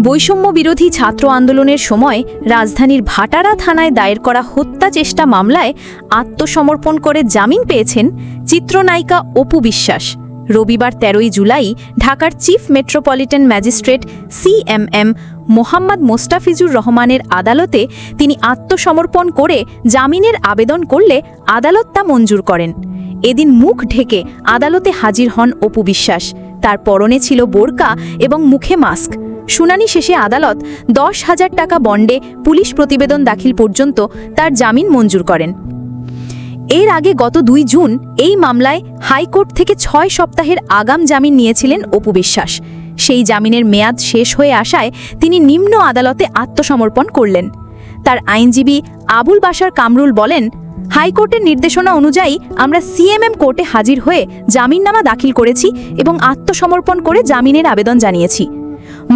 বৈষম্য বিরোধী ছাত্র আন্দোলনের সময় রাজধানীর ভাটারা থানায় দায়ের করা হত্যা চেষ্টা মামলায় আত্মসমর্পণ করে জামিন পেয়েছেন চিত্রনায়িকা অপু বিশ্বাস। রবিবার ১৩ জুলাই ঢাকার chief metropolitan magistrate CMM Mohammad Mostafizur রহমানের আদালতে তিনি আত্মসমর্পণ করে জামিনের আবেদন করলে আদালত তা মঞ্জুর করেন। এদিন মুখ ঢেকে আদালতে হাজির হন অপু বিশ্বাস। তার পরনে ছিল বোরকা এবং মুখে মাস্ক। শুনানি শেষে আদালত ১০,০০০ টাকা বন্ডে পুলিশ প্রতিবেদন দাখিল পর্যন্ত তার জামিন মঞ্জুর করেন। এর আগে গত ২ জুন এই মামলায় হাইকোর্ট থেকে ৬ সপ্তাহের আগাম জামিন নিয়েছিলেন অপু বিশ্বাস। সেই জামিনের মেয়াদ শেষ হয়ে আসায় তিনি নিম্ন আদালতে আত্মসমর্পণ করলেন। তার আইনজীবী আবুল বাশার কামরুল বলেন, হাইকোর্টের নির্দেশনা অনুযায়ী আমরা সিএমএম কোর্টে হাজির হয়ে জামিননামা দাখিল করেছি এবং আত্মসমর্পণ করে জামিনের আবেদন জানিয়েছি।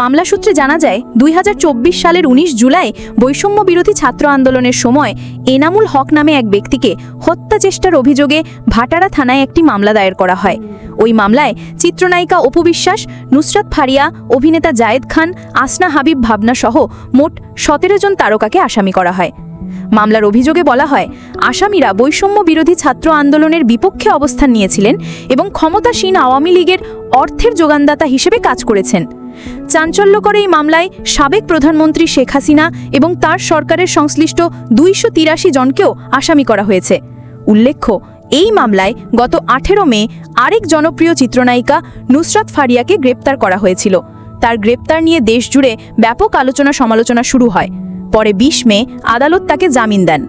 মামলা সূত্রে জানা যায় ২০২৪ সালের ১৯ জুলাই বৈষম্য বিরোধী ছাত্র আন্দোলনের সময় এনামুল হক নামে এক ব্যক্তিকে হত্যা চেষ্টার অভিযোগে ভাটারা থানায় একটি মামলা দায়ের করা হয়। ওই মামলায় চিত্রনায়িকা অপু বিশ্বাস, নুসরাত ফারিয়া, অভিনেতা জায়েদ খান, আসনা হাবিব ভাবনা সহ মোট ১৭ জন তারকাকে আসামি করা হয়। মামলার অভিযোগে বলা হয়, আসামিরা বৈষম্য বিরোধী ছাত্র আন্দোলনের বিপক্ষে অবস্থান নিয়েছিলেন এবং ক্ষমতাসীন আওয়ামী লীগের অর্থের যোগানদাতা হিসেবে কাজ করেছেন। চাঞ্চল্যকর এই মামলায় সাবেক প্রধানমন্ত্রী শেখ হাসিনা এবং তার সরকারের সংশ্লিষ্ট ২৮৩ জনকেও আসামি করা হয়েছে। উল্লেখ্য, এই মামলায় গত ১৮ মে আরেক জনপ্রিয় চিত্রনায়িকা নুসরাত ফারিয়াকে গ্রেপ্তার করা হয়েছিল। তার গ্রেপ্তার নিয়ে দেশজুড়ে ব্যাপক আলোচনা সমালোচনা শুরু হয়। পরে ২০ মে আদালত তাকে জামিন দেন।